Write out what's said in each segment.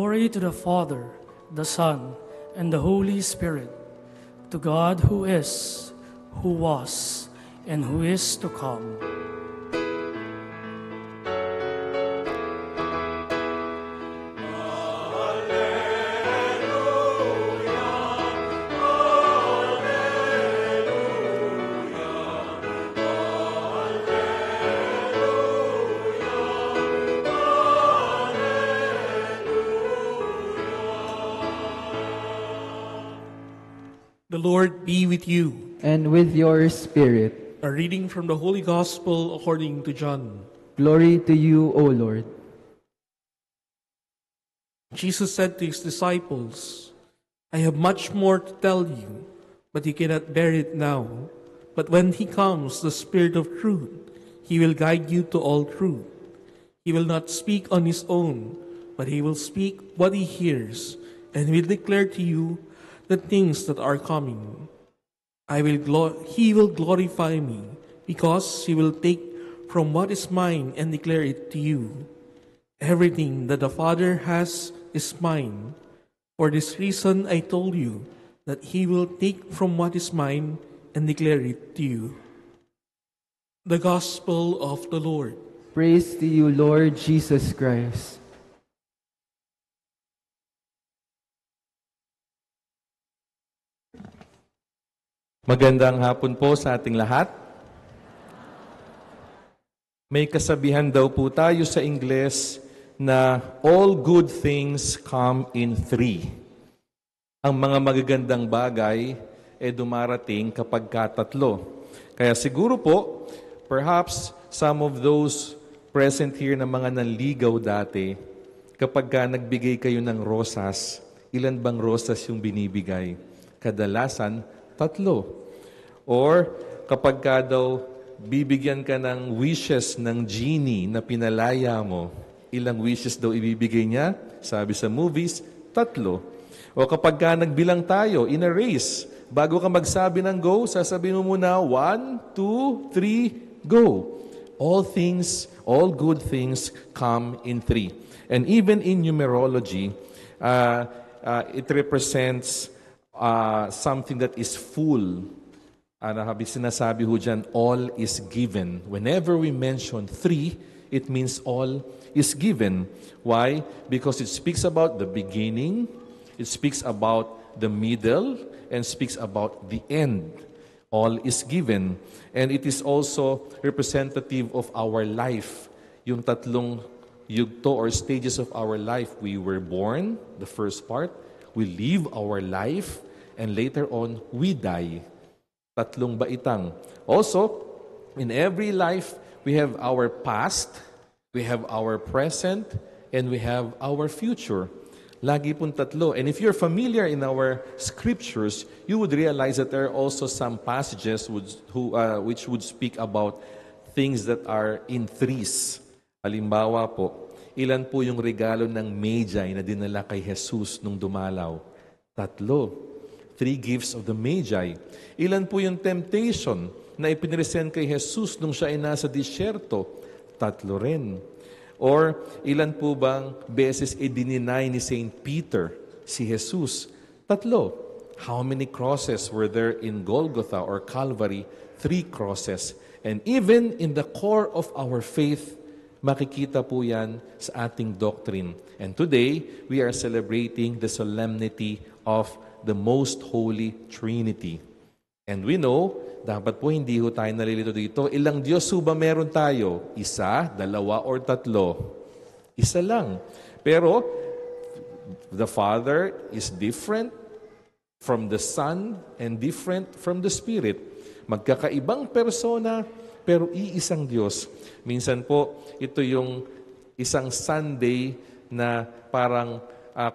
Glory to the Father, the Son, and the Holy Spirit, to God who is, who was, and who is to come. The Lord be with you. And with your spirit. A reading from the Holy Gospel according to John. Glory to you, O Lord. Jesus said to his disciples, I have much more to tell you, but you cannot bear it now. But when he comes, the Spirit of truth, he will guide you to all truth. He will not speak on his own, but he will speak what he hears, and will declare to you the things that are coming. He will glorify me, because he will take from what is mine and declare it to you. Everything that the Father has is mine. For this reason I told you that he will take from what is mine and declare it to you. The Gospel of the Lord. Praise to you, Lord Jesus Christ. Magandang hapon po sa ating lahat. May kasabihan daw po tayo sa Ingles na all good things come in three. Ang mga magagandang bagay dumarating kapag tatlo. Kaya siguro po, perhaps some of those present here na mga nanligaw dati, kapag nagbigay kayo ng rosas, ilan bang rosas yung binibigay? Kadalasan, 3. Or kapag daw bibigyan ka ng wishes ng genie na pinalaya mo, ilang wishes daw ibibigay niya? Sabi sa movies, 3. O kapag nagbilang tayo in a race, bago ka magsabi ng go, sasabihin mo muna 1, 2, 3, go. All good things come in 3. And even in numerology, it represents something that is full. Sinasabi ho dyan, all is given. Whenever we mention 3, it means all is given. Why? Because it speaks about the beginning, it speaks about the middle, and speaks about the end. All is given. And it is also representative of our life. Yung tatlong yugto or stages of our life. We were born, the first part. We live our life, and later on, we die. 3 baitang. Also, in every life, we have our past, we have our present, and we have our future. Lagi pong 3. And if you're familiar in our scriptures, you would realize that there are also some passages which would speak about things that are in 3s. Halimbawa po, ilan po yung regalo ng Magi na dinala kay Jesus nung dumalaw? 3. 3 gifts of the Magi. Ilan po yung temptation na ipinresent kay Jesus nung siya ay nasa disyerto? 3 rin. Or ilan po bang beses i-deny ni Saint Peter si Jesus? 3. How many crosses were there in Golgotha or Calvary? 3 crosses. And even in the core of our faith, makikita po yan sa ating doctrine. And today, we are celebrating the solemnity of the Most Holy Trinity. And we know, dapat po hindi ho tayo nalilito dito. Ilang Diyos ho ba meron tayo? 1, 2, or 3? Isa lang. Pero, the Father is different from the Son and different from the Spirit. Magkakaibang persona, pero iisang Diyos. Minsan po, ito yung isang Sunday na parang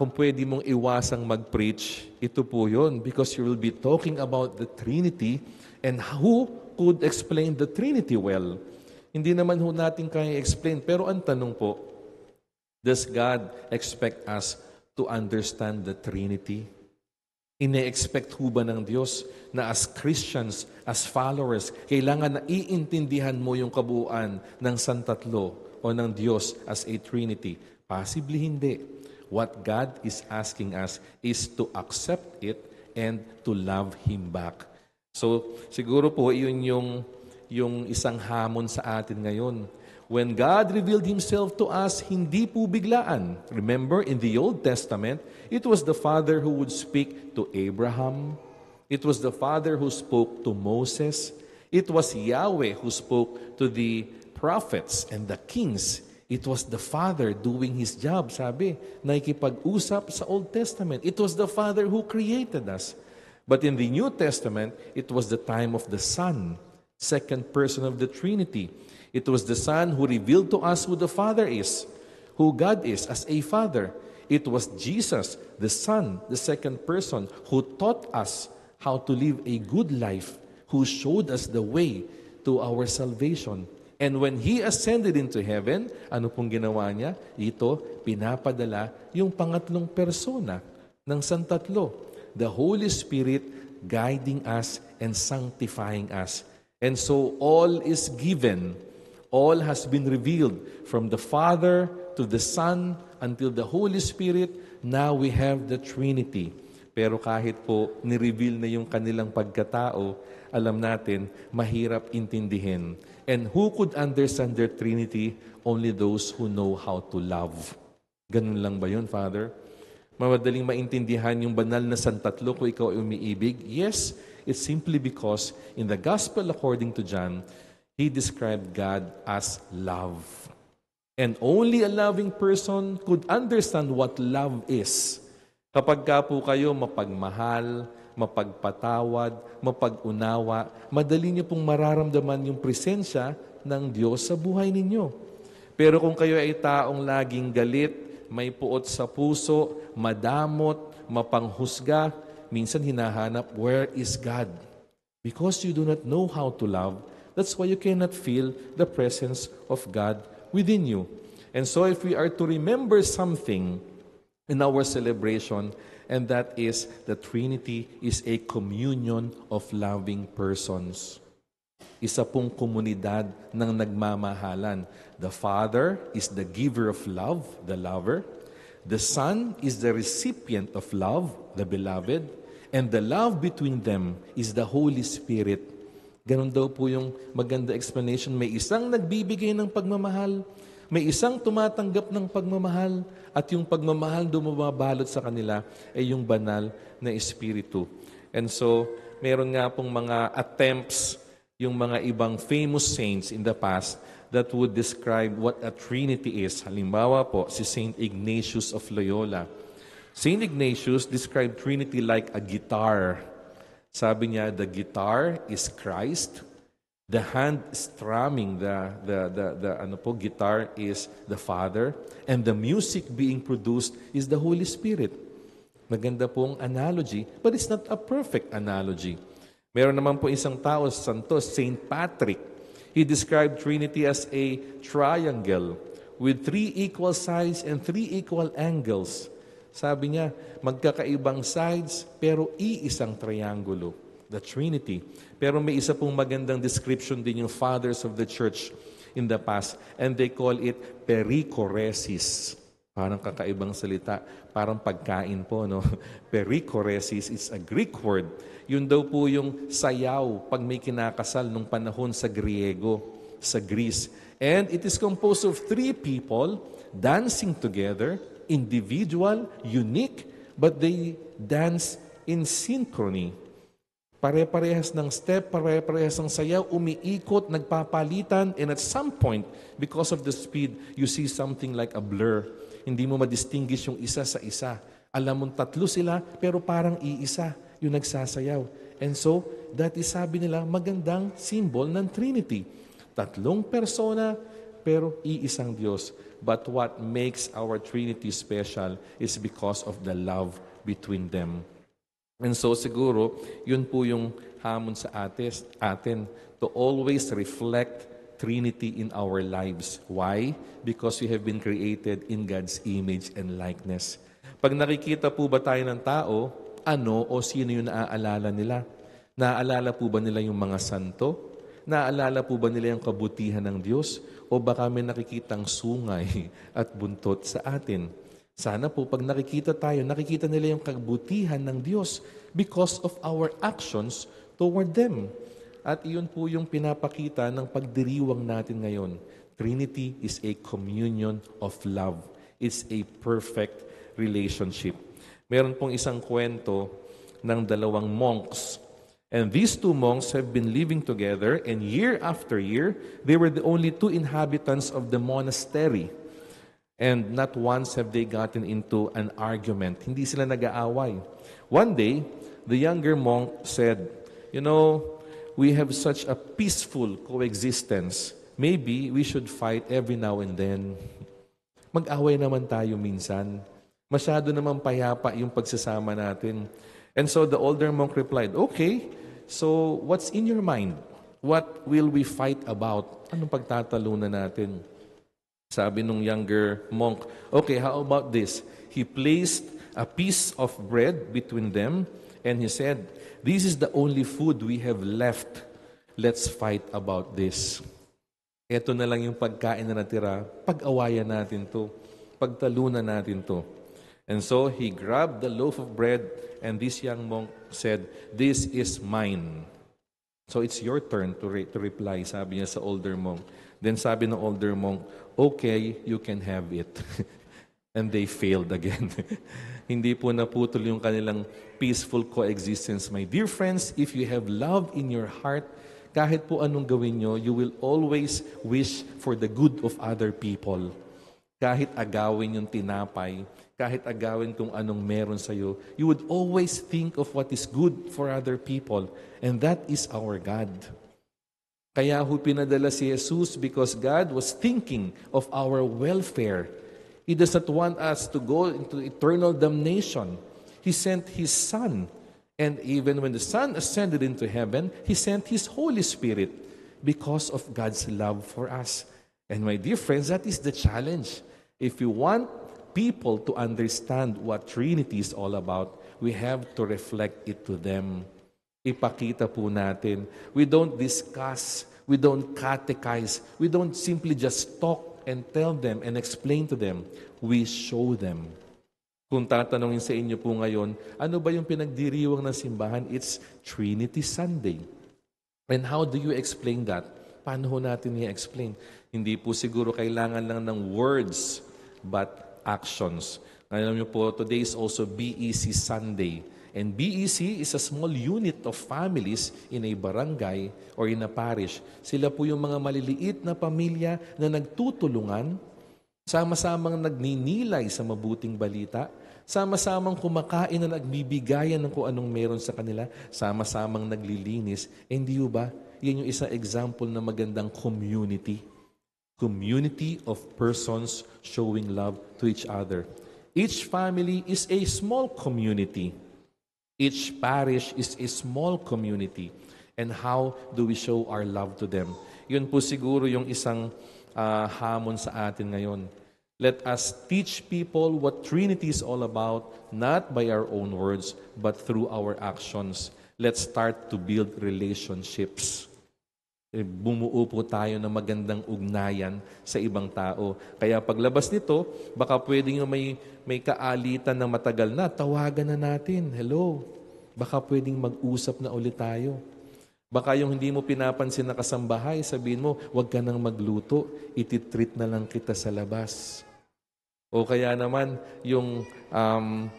kung pwede mong iwasang mag-preach, ito po yun. Because you will be talking about the Trinity and who could explain the Trinity well. Hindi naman ho natin kaya explain. Pero ang tanong po, does God expect us to understand the Trinity? Ine-expect ho ba ng Diyos na as Christians, as followers, kailangan na iintindihan mo yung kabuuan ng Santatlo o ng Diyos as a Trinity? Possibly hindi. What God is asking us is to accept it and to love Him back. So, siguro po, yun yung isang hamon sa atin ngayon. When God revealed Himself to us, hindi po biglaan. Remember, in the Old Testament, it was the Father who would speak to Abraham. It was the Father who spoke to Moses. It was Yahweh who spoke to the prophets and the kings. It was the Father doing His job, sabi, nakikipag-usap sa Old Testament. It was the Father who created us. But in the New Testament, it was the time of the Son, second person of the Trinity. It was the Son who revealed to us who the Father is, who God is as a Father. It was Jesus, the Son, the second person, who taught us how to live a good life, who showed us the way to our salvation. And when He ascended into heaven, ano pong ginawa Niya? Ito, pinapadala yung pangatlong persona ng Santatlo, the Holy Spirit guiding us and sanctifying us. And so all is given, all has been revealed from the Father to the Son until the Holy Spirit. Now we have the Trinity. Pero kahit po ni-reveal na yung kanilang pagkatao, alam natin, mahirap intindihin. And who could understand their Trinity? Only those who know how to love. Ganun lang ba yun, Father? Madaling maintindihan yung banal na santatlo kung ikaw ay umiibig? Yes, it's simply because in the Gospel according to John, He described God as love. And only a loving person could understand what love is. Kapag ka po kayo mapagmahal, mapagpatawad, mapag-unawa, madali niyo pong mararamdaman yung presensya ng Diyos sa buhay ninyo. Pero kung kayo ay taong laging galit, may puot sa puso, madamot, mapanghusga, minsan hinahanap, where is God? Because you do not know how to love, that's why you cannot feel the presence of God within you. And so if we are to remember something in our celebration, and that is the Trinity is a communion of loving persons. Isa pong komunidad ng nagmamahalan. The Father is the giver of love, the lover. The Son is the recipient of love, the beloved. And the love between them is the Holy Spirit. Ganon daw po yung maganda explanation. May isang nagbibigay ng pagmamahal, may isang tumatanggap ng pagmamahal, at yung pagmamahal dumabalot sa kanila ay yung banal na Espiritu. And so, meron nga pong mga attempts, yung mga ibang famous saints in the past that would describe what a Trinity is. Halimbawa po, si Saint Ignatius of Loyola. Saint Ignatius described Trinity like a guitar. Sabi niya, the guitar is Christ. The hand strumming the guitar is the Father, and the music being produced is the Holy Spirit. Maganda pong analogy, but it's not a perfect analogy. Meron naman po isang tao, santo, Saint Patrick. He described Trinity as a triangle with 3 equal sides and 3 equal angles. Sabi niya, magkakaibang sides pero iisang triangulo. The Trinity. Pero may isa pong magandang description din yung fathers of the church in the past, and they call it perichoresis. Parang kakaibang salita, parang pagkain po, no? Perichoresis is a Greek word. Yun daw po yung sayaw pag may kinakasal nung panahon sa Griego, sa Greece. And it is composed of 3 people dancing together, individual, unique, but they dance in synchrony. Pare-parehas ng step, pare-parehas ng sayaw, umiikot, nagpapalitan, and at some point, because of the speed, you see something like a blur. Hindi mo madistinguish yung isa sa isa. Alam mong 3 sila, pero parang iisa yung nagsasayaw. And so, that is, sabi nila, magandang symbol ng Trinity. 3 persona, pero iisang Diyos. But what makes our Trinity special is because of the love between them. And so siguro, yun po yung hamon sa atin to always reflect Trinity in our lives. Why? Because we have been created in God's image and likeness. Pag nakikita po ba tayo ng tao, ano o sino yung naaalala nila? Naaalala po ba nila yung mga santo? Naaalala po ba nila yung kabutihan ng Diyos? O baka may nakikitang sungay at buntot sa atin? Sana po pag nakikita tayo, nakikita nila yung kabutihan ng Diyos because of our actions toward them. At iyon po yung pinapakita ng pagdiriwang natin ngayon. Trinity is a communion of love. It's a perfect relationship. Meron pong isang kwento ng dalawang monks. And these two monks have been living together, and year after year, they were the only two inhabitants of the monastery. And not once have they gotten into an argument. Hindi sila nag-aaway. One day, the younger monk said, we have such a peaceful coexistence. Maybe we should fight every now and then. Mag-away naman tayo minsan. Masyado naman payapa yung pagsasama natin. And so the older monk replied, okay, so what's in your mind? What will we fight about? Anong pagtatalunan natin? Sabi nung younger monk, okay, how about this? He placed a piece of bread between them and he said, this is the only food we have left. Let's fight about this. Ito na lang yung pagkain na natira. Pag-awayan natin to. Pagtalunan natin to. And so he grabbed the loaf of bread and this young monk said, this is mine. So it's your turn to reply, sabi niya sa older monk. Then sabi ng older monk, okay, you can have it. And they failed again. Hindi po naputol yung kanilang peaceful coexistence. My dear friends, if you have love in your heart, kahit po anong gawin nyo, you will always wish for the good of other people. Kahit agawin yung tinapay, kahit agawin kung anong meron sa'yo, you would always think of what is good for other people. And that is our God. Kaya ho pinadala si Jesus because God was thinking of our welfare. He does not want us to go into eternal damnation. He sent His Son. And even when the Son ascended into heaven, He sent His Holy Spirit because of God's love for us. And my dear friends, that is the challenge. If you want people to understand what Trinity is all about, we have to reflect it to them. Ipakita po natin. We don't discuss, we don't catechize, we don't simply just talk and tell them and explain to them. We show them. Kung tatanungin sa inyo po ngayon, ano ba yung pinagdiriwang ng simbahan? It's Trinity Sunday. And how do you explain that? Paano ho natin i-explain? Hindi po siguro kailangan lang ng words, but actions. Alam niyo po, today is also BEC Sunday. And BEC is a small unit of families in a barangay or in a parish. Sila po yung mga maliliit na pamilya na nagtutulungan, sama-samang nagninilay sa mabuting balita, sama-samang kumakain na nagbibigayan ng kung anong meron sa kanila, sama-samang naglilinis. Hindi ba? Yan yung isang example na magandang community. Community of persons showing love to each other. Each family is a small community. Each parish is a small community. And how do we show our love to them? Yun po siguro yung isang hamon sa atin ngayon. Let us teach people what Trinity is all about, not by our own words, but through our actions. Let's start to build relationships. Bumuo po tayo ng magandang ugnayan sa ibang tao. Kaya paglabas nito, baka pwedeng may kaalitan na matagal na, tawagan na natin. Hello. Baka pwedeng mag-usap na ulit tayo. Baka yung hindi mo pinapansin na kasambahay, sabihin mo, huwag ka nang magluto, ititreat na lang kita sa labas. O kaya naman, yung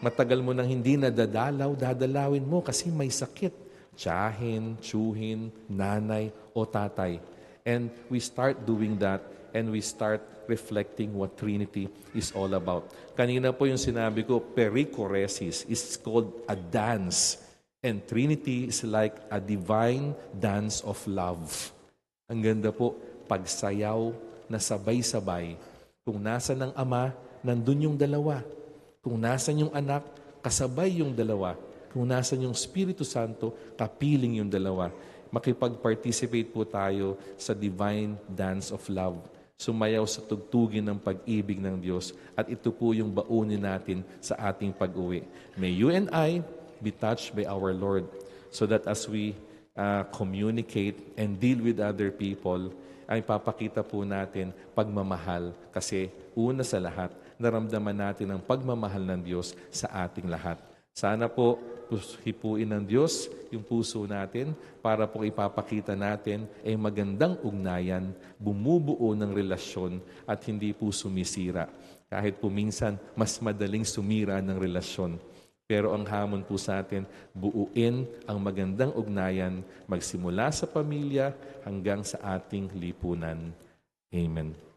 matagal mo nang hindi nadadalaw, dadalawin mo kasi may sakit. Tiyahin, tsuhin, nanay, o tatay. And we start doing that and we start reflecting what Trinity is all about. Kanina po yung sinabi ko, perichoresis is called a dance. And Trinity is like a divine dance of love. Ang ganda po, pagsayaw na sabay-sabay. Kung nasa ng ama, nandun yung dalawa. Kung nasa yung anak, kasabay yung dalawa. Kung nasan yung Espiritu Santo, kapiling yung dalawa. Makipag-participate po tayo sa divine dance of love. Sumayaw sa tugtugin ng pag-ibig ng Diyos. At ito po yung baunin natin sa ating pag-uwi. May you and I be touched by our Lord so that as we communicate and deal with other people, ay papakita po natin pagmamahal. Kasi una sa lahat, naramdaman natin ang pagmamahal ng Diyos sa ating lahat. Sana po hipuin ng Diyos yung puso natin para po ipapakita natin ay magandang ugnayan, bumubuo ng relasyon at hindi po sumisira. Kahit po minsan mas madaling sumira ng relasyon. Pero ang hamon po sa atin, buuin ang magandang ugnayan magsimula sa pamilya hanggang sa ating lipunan. Amen.